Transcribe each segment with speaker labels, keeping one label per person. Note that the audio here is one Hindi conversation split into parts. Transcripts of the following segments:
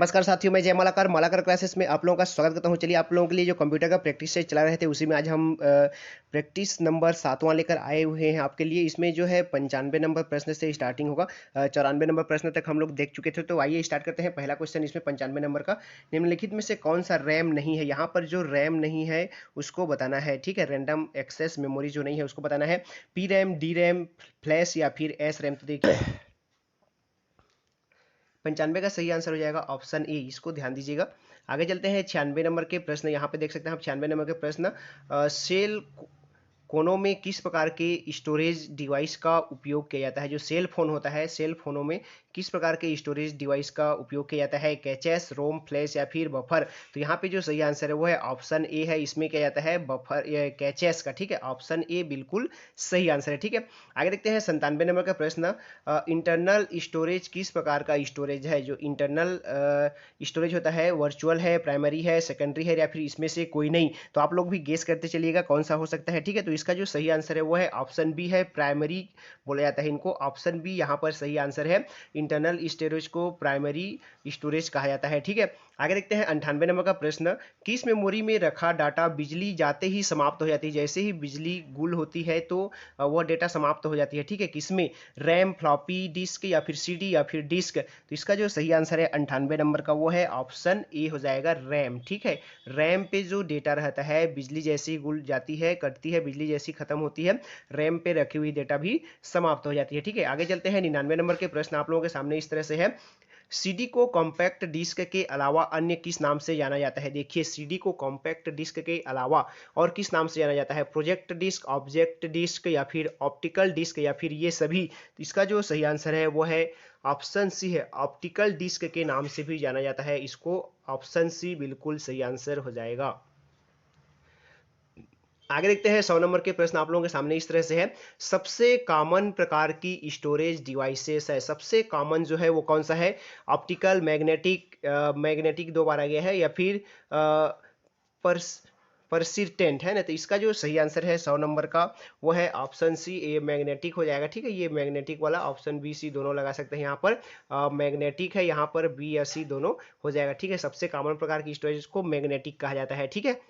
Speaker 1: नमस्कार साथियों, मैं जय मालाकार मालाकार क्लासेस में आप लोगों का स्वागत करता हूं। चलिए आप लोगों के लिए जो कंप्यूटर का प्रैक्टिस से चला रहे थे उसी में आज हम प्रैक्टिस नंबर 7वां लेकर आए हुए हैं आपके लिए। इसमें जो है 95 नंबर प्रश्न से स्टार्टिंग होगा। 94 नंबर प्रश्न तक हम लोग देख चुके थे, तो आइए स्टार्ट करते हैं। पहला क्वेश्चन इसमें 95 नंबर का, निम्नलिखित में से कौन सा रैम नहीं है। यहाँ पर जो रैम नहीं है उसको बताना है, ठीक है। रैंडम एक्सेस मेमोरी जो नहीं है उसको बताना है। P RAM, D RAM, flash या फिर एस रैम। तो देखिए 95 का सही आंसर हो जाएगा ऑप्शन ए, इसको ध्यान दीजिएगा। आगे चलते हैं 96 नंबर के प्रश्न। यहाँ पे देख सकते हैं आप 96 नंबर के प्रश्न। सेल कोनों में किस प्रकार के स्टोरेज डिवाइस का उपयोग किया जाता है। जो सेल फोन होता है, सेल फोनों में किस प्रकार के स्टोरेज डिवाइस का उपयोग किया जाता है। कैचेस, रोम, फ्लैश या फिर बफर। तो यहाँ पे जो सही आंसर है वो है ऑप्शन ए है, इसमें किया जाता है बफर कैचेस का, ठीक है। ऑप्शन ए बिल्कुल सही आंसर है, ठीक है। आगे देखते हैं 97 नंबर का प्रश्न। इंटरनल स्टोरेज किस प्रकार का स्टोरेज है। जो इंटरनल स्टोरेज होता है वर्चुअल है, प्राइमरी है, सेकेंडरी है या फिर इसमें से कोई नहीं। तो आप लोग भी गेस करते चलिएगा कौन सा हो सकता है, ठीक है। तो इसका जो सही आंसर है वो है ऑप्शन बी है, प्राइमरी बोला जाता है इनको। ऑप्शन बी यहाँ पर सही आंसर है। इंटरनल स्टोरेज को प्राइमरी स्टोरेज कहा जाता है, ठीक है। आगे देखते हैं 98 नंबर का प्रश्न। किस मेमोरी में रखा डाटा बिजली जाते ही समाप्त हो जाती है। जैसे ही बिजली गुल होती है तो वह डेटा समाप्त हो जाती है, ठीक है। किसमें, रैम, फ्लॉपी डिस्क या फिर सीडी या फिर डिस्क। तो इसका जो सही आंसर है 98 नंबर का वो है ऑप्शन ए हो जाएगा, रैम, ठीक है। रैम पे जो डेटा रहता है बिजली जैसी गुल जाती है, कटती है, बिजली जैसी खत्म होती है, रैम पे रखी हुई डेटा भी समाप्त हो जाती है, ठीक है। आगे चलते हैं 99 नंबर के प्रश्न आप लोगों के सामने इस तरह से है। सीडी को कॉम्पैक्ट डिस्क के अलावा अन्य किस नाम से जाना जाता है। देखिए सीडी को कॉम्पैक्ट डिस्क के अलावा और किस नाम से जाना जाता है। प्रोजेक्ट डिस्क, ऑब्जेक्ट डिस्क या फिर ऑप्टिकल डिस्क या फिर ये सभी। तो इसका जो सही आंसर है वो है ऑप्शन सी है, ऑप्टिकल डिस्क के नाम से भी जाना जाता है इसको। ऑप्शन सी बिल्कुल सही आंसर हो जाएगा। आगे देखते हैं 100 नंबर के प्रश्न आप लोगों के सामने इस तरह से है। सबसे कॉमन प्रकार की स्टोरेज डिवाइसेस है। सबसे कॉमन जो है वो कौन सा है। ऑप्टिकल, मैग्नेटिक, मैग्नेटिक दो बार आ गया है या फिर पर्स परसिस्टेंट है ना। तो इसका जो सही आंसर है 100 नंबर का वो है ऑप्शन सी, ए मैग्नेटिक हो जाएगा, ठीक है। ये मैग्नेटिक वाला ऑप्शन बी सी दोनों लगा सकते हैं यहाँ पर। मैग्नेटिक है यहाँ पर, बी या सी दोनों हो जाएगा, ठीक है। सबसे कॉमन प्रकार की स्टोरेज को मैग्नेटिक कहा जाता है, ठीक है।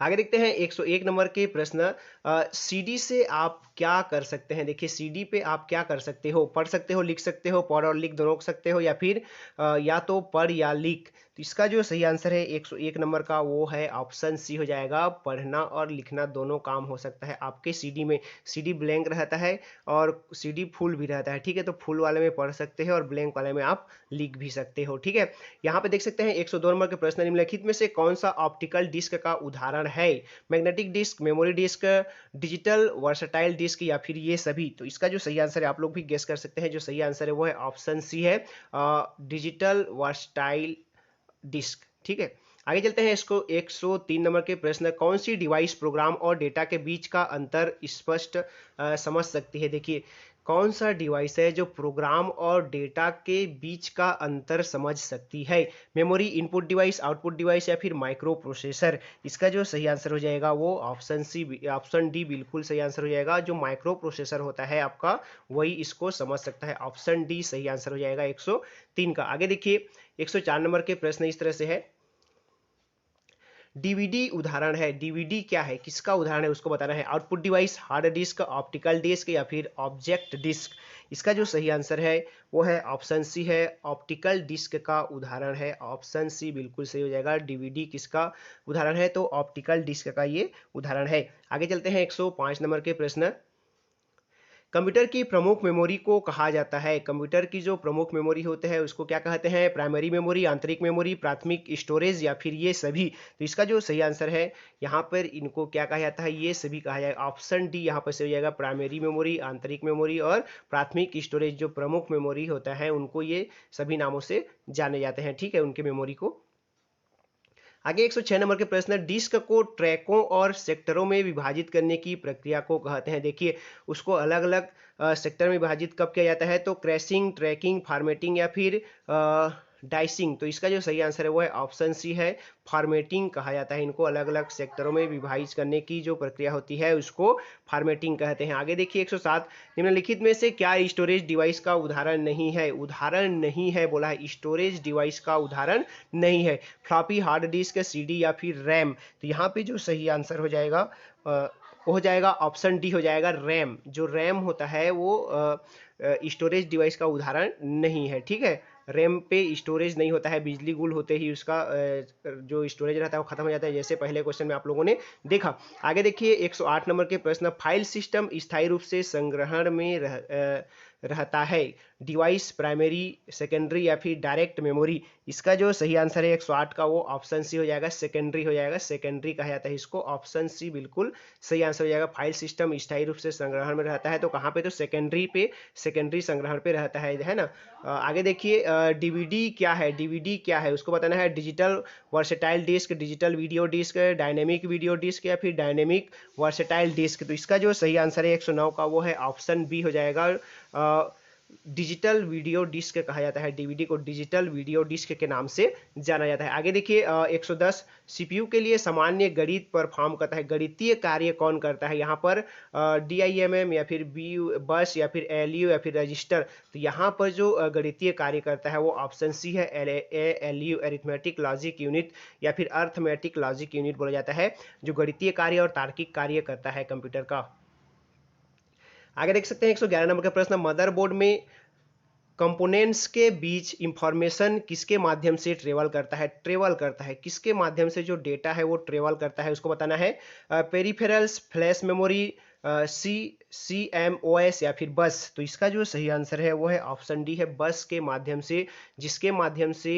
Speaker 1: आगे देखते हैं 101 नंबर के प्रश्न। सीडी से आप क्या कर सकते हैं। देखिए सीडी पे आप क्या कर सकते हो। पढ़ सकते हो, लिख सकते हो, पढ़ और लिख दोनों सकते हो या फिर या तो पढ़ या लिख। तो इसका जो सही आंसर है 101 नंबर का वो है ऑप्शन सी हो जाएगा। पढ़ना और लिखना दोनों काम हो सकता है आपके सीडी में। सीडी ब्लैंक रहता है और सीडी फुल भी रहता है, ठीक है। तो फुल वाले में पढ़ सकते हैं और ब्लैंक वाले में आप लिख भी सकते हो, ठीक है। यहाँ पे देख सकते हैं 102 नंबर के प्रश्न। निम्नलिखित में से कौन सा ऑप्टिकल डिस्क का उदाहरण है। Magnetic disk, memory disk, digital versatile disk या फिर ये सभी। तो इसका जो सही आंसर है आप लोग भी गेस कर सकते हैं। जो सही आंसर है वो है ऑप्शन सी है, डिजिटल वर्सटाइल डिस्क, ठीक है। आगे चलते हैं इसको 103 नंबर के प्रश्न। कौन सी डिवाइस प्रोग्राम और डेटा के बीच का अंतर स्पष्ट समझ सकती है। देखिए कौन सा डिवाइस है जो प्रोग्राम और डेटा के बीच का अंतर समझ सकती है। Memory, input device, output device या फिर माइक्रो प्रोसेसर। इसका जो सही आंसर हो जाएगा वो ऑप्शन सी, ऑप्शन डी बिल्कुल सही आंसर हो जाएगा। जो माइक्रो प्रोसेसर होता है आपका वही इसको समझ सकता है। ऑप्शन डी सही आंसर हो जाएगा 103 का। आगे देखिए 104 नंबर के प्रश्न इस तरह से है। डीवीडी उदाहरण है। डीवीडी क्या है, किसका उदाहरण है उसको बताना है। Output device, hard disk, optical disk या फिर ऑब्जेक्ट डिस्क। इसका जो सही आंसर है वो है ऑप्शन सी है, ऑप्टिकल डिस्क का उदाहरण है। ऑप्शन सी बिल्कुल सही हो जाएगा। डीवीडी किसका उदाहरण है, तो ऑप्टिकल डिस्क का ये उदाहरण है। आगे चलते हैं 105 नंबर के प्रश्न। कंप्यूटर की प्रमुख मेमोरी को कहा जाता है। कंप्यूटर की जो प्रमुख मेमोरी होते हैं उसको क्या कहते हैं। प्राइमरी मेमोरी, आंतरिक मेमोरी, प्राथमिक स्टोरेज या फिर ये सभी। तो इसका जो सही आंसर है यहाँ पर इनको क्या कहा जाता है, ये सभी कहा जाएगा। ऑप्शन डी यहाँ पर से हो जाएगा। प्राइमरी मेमोरी, आंतरिक मेमोरी और प्राथमिक स्टोरेज जो प्रमुख मेमोरी होता है उनको ये सभी नामों से जाने जाते हैं, ठीक है, उनके मेमोरी को। आगे 106 नंबर के प्रश्न। डिस्क को ट्रैकों और सेक्टरों में विभाजित करने की प्रक्रिया को कहते हैं। देखिए उसको अलग अलग सेक्टर में विभाजित कब किया जाता है, तो क्रैशिंग, ट्रैकिंग, फॉर्मेटिंग या फिर डाइसिंग, तो इसका जो सही आंसर है वो है ऑप्शन सी है, फॉर्मेटिंग कहा जाता है इनको। अलग अलग सेक्टरों में विभाजित करने की जो प्रक्रिया होती है उसको फॉर्मेटिंग कहते हैं। आगे देखिए 107, निम्नलिखित में से क्या स्टोरेज डिवाइस का उदाहरण नहीं है? उदाहरण नहीं है बोला है, स्टोरेज डिवाइस का उदाहरण नहीं है। फ्लॉपी हार्ड डिस्क, सीडी या फिर रैम, तो यहाँ पे जो सही आंसर हो जाएगा वो हो जाएगा ऑप्शन डी हो जाएगा, रैम। जो रैम होता है वो स्टोरेज डिवाइस का उदाहरण नहीं है, ठीक है। रैम पे स्टोरेज नहीं होता है, बिजली गुल होते ही उसका जो स्टोरेज रहता है वो खत्म हो जाता है, जैसे पहले क्वेश्चन में आप लोगों ने देखा। आगे देखिए 108 नंबर के प्रश्न, फाइल सिस्टम स्थायी रूप से संग्रहण में रहता है, डिवाइस प्राइमरी, सेकेंडरी या फिर डायरेक्ट मेमोरी। इसका जो सही आंसर है 108 का वो ऑप्शन सी हो जाएगा, सेकेंडरी हो जाएगा, सेकेंडरी कहा जाता है इसको। ऑप्शन सी बिल्कुल सही आंसर हो जाएगा। फाइल सिस्टम स्थायी रूप से संग्रहण में रहता है तो कहाँ पे, तो सेकेंडरी पे, सेकेंडरी संग्रहण पे रहता है ना। आगे देखिए डीवीडी क्या है? डीवीडी क्या है उसको बताना है। Digital versatile disk, digital video disk, dynamic video disk या फिर डायनेमिक वर्सेटाइल डिस्क, तो इसका जो सही आंसर है 109 का वो है ऑप्शन बी हो जाएगा। डिजिटल वीडियो डिस्क कहा जाता है, डीवीडी को डिजिटल वीडियो डिस्क के नाम से जाना जाता है। आगे देखिए 110, सीपीयू के लिए सामान्य गणित परफॉर्म करता है, गणितीय कार्य कौन करता है? यहाँ पर डीआईएमएम या फिर बी बस या फिर एलयू या फिर रजिस्टर, तो यहाँ पर जो गणितीय कार्य करता है वो ऑप्शन सी है, एलयू, अरिथमेटिक लॉजिक यूनिट या फिर अर्थमेटिक लॉजिक यूनिट बोला जाता है, जो गणितीय कार्य और तार्किक कार्य करता है कंप्यूटर का। आगे देख सकते हैं 111 नंबर का प्रश्न, मदरबोर्ड में कंपोनेंट्स के बीच इंफॉर्मेशन किसके माध्यम से ट्रेवल करता है? ट्रेवल करता है किसके माध्यम से? जो डेटा है वो ट्रेवल करता है, उसको बताना है। पेरिफेरल्स, फ्लैश मेमोरी, CMOS या फिर बस, तो इसका जो सही आंसर है वो है ऑप्शन डी है, बस के माध्यम से। जिसके माध्यम से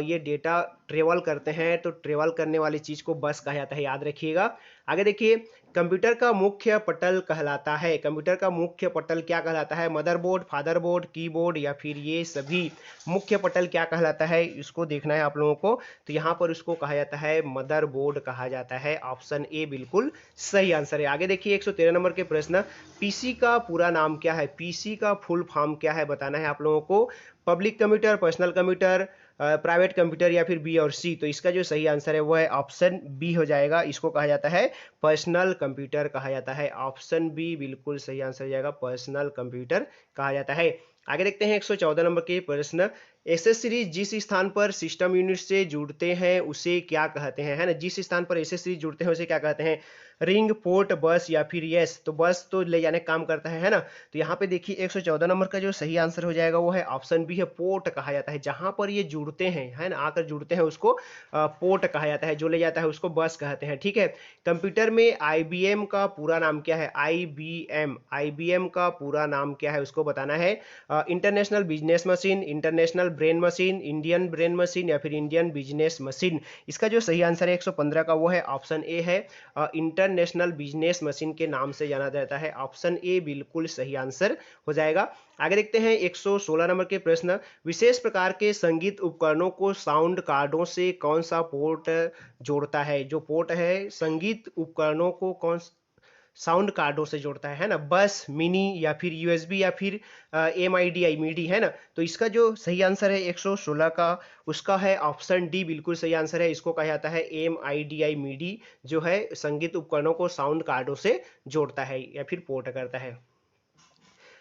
Speaker 1: ये डेटा ट्रेवल करते हैं, तो ट्रेवल करने वाली चीज को बस कहा जाता है, याद रखिएगा। आगे देखिए कंप्यूटर का मुख्य पटल कहलाता है, कंप्यूटर का मुख्य पटल क्या कहलाता है? मदरबोर्ड, फादरबोर्ड, कीबोर्ड या फिर ये सभी? मुख्य पटल क्या कहलाता है इसको देखना है आप लोगों को, तो यहाँ पर उसको कहा जाता है मदरबोर्ड कहा जाता है। ऑप्शन ए बिल्कुल सही आंसर है। आगे देखिए 113 नंबर के प्रश्न, पीसी का पूरा नाम क्या है? पीसी का फुल फॉर्म क्या है बताना है आप लोगों को। Public computer, personal computer, private computer या फिर बी और सी, तो इसका जो सही आंसर है वो है ऑप्शन बी हो जाएगा। इसको कहा जाता है पर्सनल कंप्यूटर कहा जाता है। ऑप्शन बी बिल्कुल सही आंसर हो जाएगा, पर्सनल कंप्यूटर कहा जाता है। आगे देखते हैं 114 नंबर के प्रश्न, एसेसरीज जिस स्थान पर सिस्टम यूनिट से जुड़ते हैं उसे क्या कहते हैं? है ना, जिस स्थान पर एसेसरीज जुड़ते हैं उसे क्या कहते हैं? रिंग, पोर्ट, बस या फिर यस, तो बस तो ले जाने का काम करता है ना। तो यहाँ पे देखिए 114 नंबर का जो सही आंसर हो जाएगा वो है ऑप्शन बी है, पोर्ट कहा जाता है। जहां पर ये जुड़ते हैं, है ना, आकर जुड़ते हैं उसको पोर्ट कहा जाता है, जो ले जाता है उसको बस कहते हैं, ठीक है। कंप्यूटर में आईबीएम का पूरा नाम क्या है? आईबीएम, आईबीएम का पूरा नाम क्या है उसको बताना है। International business machine, international brain machine, Indian brain machine या फिर इंडियन बिजनेस मशीन। इसका जो सही आंसर है 115 का वो है ऑप्शन ए है, इंटरनेशनल बिजनेस मशीन के नाम से जाना जाता है। ऑप्शन ए बिल्कुल सही आंसर हो जाएगा। आगे देखते हैं 116 नंबर के प्रश्न, विशेष प्रकार के संगीत उपकरणों को साउंड कार्डों से कौन सा पोर्ट जोड़ता है? जो पोर्ट है संगीत उपकरणों को कौन साउंड कार्डों से जोड़ता है ना, बस, मिनी या फिर यूएसबी या फिर MIDI मीडी, है ना। तो इसका जो सही आंसर है 116 का उसका है ऑप्शन डी बिल्कुल सही आंसर है। इसको कहा जाता है MIDI मीडी, जो है संगीत उपकरणों को साउंड कार्डों से जोड़ता है या फिर पोर्ट करता है।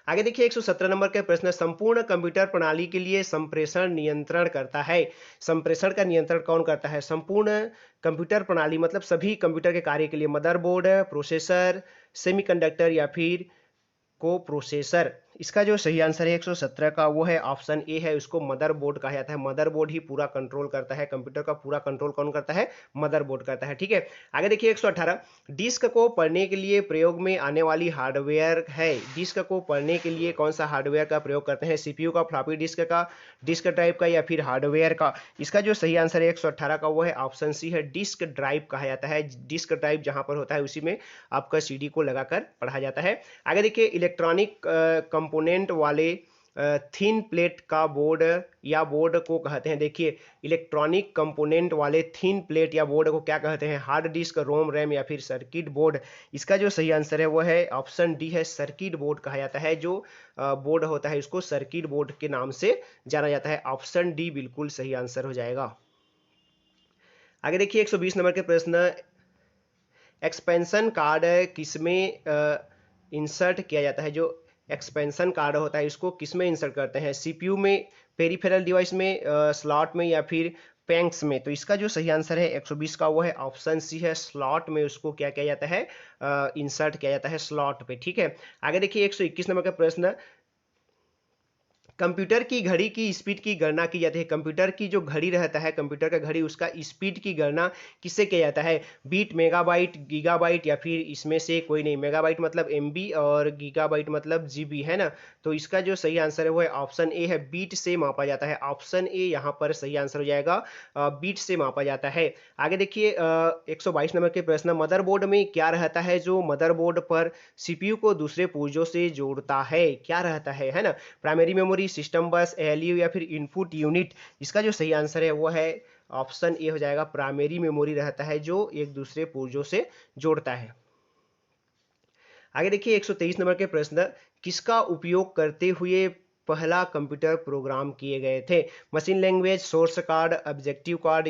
Speaker 1: आगे देखिए 117 नंबर का प्रश्न, संपूर्ण कंप्यूटर प्रणाली के लिए संप्रेषण नियंत्रण करता है। संप्रेषण का नियंत्रण कौन करता है? संपूर्ण कंप्यूटर प्रणाली मतलब सभी कंप्यूटर के कार्य के लिए मदरबोर्ड, प्रोसेसर, सेमीकंडक्टर या फिर को प्रोसेसर। इसका जो सही आंसर है 117 का वो है ऑप्शन ए है, उसको मदरबोर्ड कहा जाता है। मदरबोर्ड ही पूरा कंट्रोल करता है, कंप्यूटर का पूरा कंट्रोल कौन करता है? मदरबोर्ड करता है, ठीक है। आगे देखिए 118, डिस्क को पढ़ने के लिए प्रयोग में आने वाली हार्डवेयर है। डिस्क को पढ़ने के लिए कौन सा हार्डवेयर का प्रयोग करते हैं? सीपीयू का, फ्लॉपी डिस्क का, डिस्क ड्राइव का या फिर हार्डवेयर का? इसका जो सही आंसर है 118 का वो है ऑप्शन सी है, डिस्क ड्राइव कहा जाता है। डिस्क ड्राइव जहां पर होता है उसी में आपका CD को लगाकर पढ़ा जाता है। आगे देखिए इलेक्ट्रॉनिक कंपोनेंट वाले थिन प्लेट का बोर्ड या बोर्ड को कहते हैं। देखिए इलेक्ट्रॉनिक कंपोनेंट वाले थिन प्लेट या बोर्ड को क्या कहते हैं? हार्ड डिस्क, रोम, रैम या फिर सर्किट बोर्ड। इसका जो सही आंसर है वो है ऑप्शन डी है, सर्किट बोर्ड कहा जाता है। जो बोर्ड होता है उसको सर्किट बोर्ड के नाम से जाना जाता है। ऑप्शन डी बिल्कुल सही आंसर हो जाएगा। आगे देखिए 120 नंबर के प्रश्न, एक्सपेंशन कार्ड किसमें इंसर्ट किया जाता है? जो एक्सपेंशन कार्ड होता है इसको किसमें इंसर्ट करते हैं? सीपीयू में, पेरिफेरल डिवाइस में, स्लॉट में या फिर पैंक्स में? तो इसका जो सही आंसर है 120 का वो है ऑप्शन सी है, स्लॉट में उसको क्या किया जाता है? इंसर्ट किया जाता है स्लॉट पे। ठीक है, आगे देखिए 121 नंबर का प्रश्न, कंप्यूटर की घड़ी की स्पीड की गणना की जाती है। कंप्यूटर की जो घड़ी रहता है, कंप्यूटर का घड़ी, उसका स्पीड की गणना किससे किया जाता है? बीट, मेगाबाइट, गीगाबाइट या फिर इसमें से कोई नहीं। मेगाबाइट मतलब एमबी और गीगाबाइट मतलब जीबी, है ना। तो इसका जो सही आंसर है वो है ऑप्शन ए है, बीट से मापा जाता है। ऑप्शन ए यहाँ पर सही आंसर हो जाएगा, बीट से मापा जाता है। आगे देखिए 122 नंबर के प्रश्न, मदरबोर्ड में क्या रहता है जो मदरबोर्ड पर सीपीयू को दूसरे पुर्जों से जोड़ता है? क्या रहता है ना। प्राइमरी मेमोरी, सिस्टम बस, एलयू या फिर इनपुट यूनिट? इसका जो सही आंसर है वो है ऑप्शन ए हो जाएगा, प्राइमरी मेमोरी रहता है जो एक दूसरे पुर्जों से जोड़ता है। आगे देखिए 123 नंबर के प्रश्न, किसका उपयोग करते हुए पहला कंप्यूटर प्रोग्राम किए गए थे? Machine language, source card, objective card,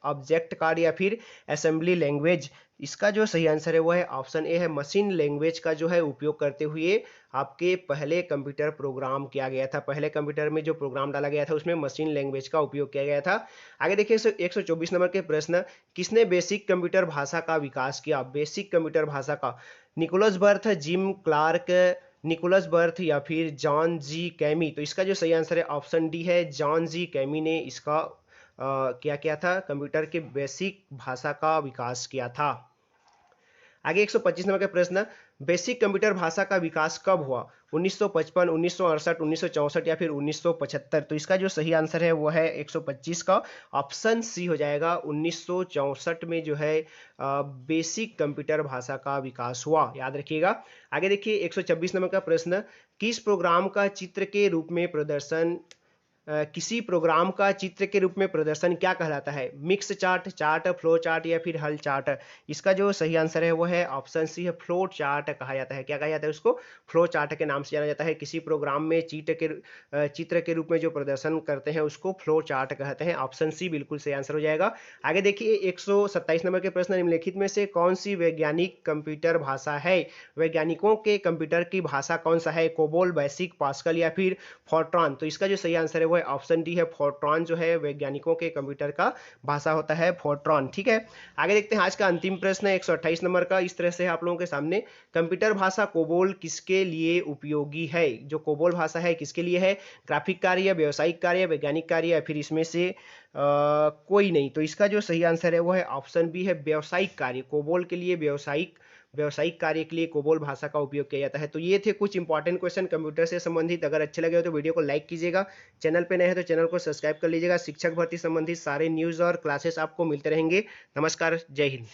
Speaker 1: object card या फिर असेंबली लैंग्वेज? इसका जो सही आंसर है वो है ऑप्शन ए है, मशीन लैंग्वेज का जो है उपयोग करते हुए आपके पहले कंप्यूटर प्रोग्राम किया गया था। पहले कंप्यूटर में जो प्रोग्राम डाला गया था उसमें मशीन लैंग्वेज का उपयोग किया गया था। आगे देखिए 124 नंबर के प्रश्न, किसने बेसिक कंप्यूटर भाषा का विकास किया? बेसिक कंप्यूटर भाषा का Nicholas Wirth, Jim Clark, Nicholas Wirth या फिर जॉन जी कैमी? तो इसका जो सही आंसर है ऑप्शन डी है, जॉन जी कैमी ने इसका क्या किया था? कंप्यूटर के बेसिक भाषा का विकास किया था। आगे 125 नंबर का प्रश्न, बेसिक कंप्यूटर भाषा का विकास कब हुआ? 1955, 1968, 1964 या फिर 1975? तो इसका जो सही आंसर है वो है 125 का ऑप्शन सी हो जाएगा, 1964 में जो है बेसिक कंप्यूटर भाषा का विकास हुआ, याद रखिएगा। आगे देखिए 126 नंबर का प्रश्न, किस प्रोग्राम का चित्र के रूप में प्रदर्शन किसी प्रोग्राम का चित्र के रूप में प्रदर्शन क्या कहलाता है? Mix chart, chart, flow chart या फिर हल चार्ट? इसका जो सही आंसर है वो है ऑप्शन सी है, फ्लो चार्ट कहा जाता है। क्या कहा जाता है उसको? फ्लो चार्ट के नाम से जाना जाता है। किसी प्रोग्राम में चित्र के रूप में जो प्रदर्शन करते हैं उसको फ्लो चार्ट कहते हैं। ऑप्शन सी बिल्कुल सही आंसर हो जाएगा। आगे देखिए 127 नंबर के प्रश्न, निम्नलिखित में से कौन सी वैज्ञानिक कंप्यूटर भाषा है? वैज्ञानिकों के कंप्यूटर की भाषा कौन सा है? कोबोल, बेसिक, पास्कल या फिर फोर्ट्रॉन? तो इसका जो सही आंसर है वो है ऑप्शन डी है, फोर्ट्रॉन जो है वैज्ञानिकों के कंप्यूटर का भाषा होता है, फोर्ट्रॉन। ठीक है, आगे देखते हैं आज का अंतिम प्रश्न 128 नंबर का। इस तरह से आप लोगों के सामने, कंप्यूटर भाषा कोबोल किसके लिए उपयोगी है? जो कोबोल भाषा है किसके लिए है? ग्राफिक कार्य, व्यावसायिक कार्य, वैज्ञानिक कार्य या फिर इसमें से कोई नहीं? तो इसका जो सही आंसर है वो है ऑप्शन बी है, व्यावसायिक कार्य। कोबोल के लिए व्यावसायिक कार्य के लिए कोबोल भाषा का उपयोग किया जाता है। तो ये थे कुछ इंपॉर्टेंट क्वेश्चन कंप्यूटर से संबंधित। अगर अच्छे लगे हो तो वीडियो को लाइक कीजिएगा, चैनल पे नए हैं तो चैनल को सब्सक्राइब कर लीजिएगा। शिक्षक भर्ती संबंधित सारे न्यूज़ और क्लासेस आपको मिलते रहेंगे। नमस्कार, जय हिंद।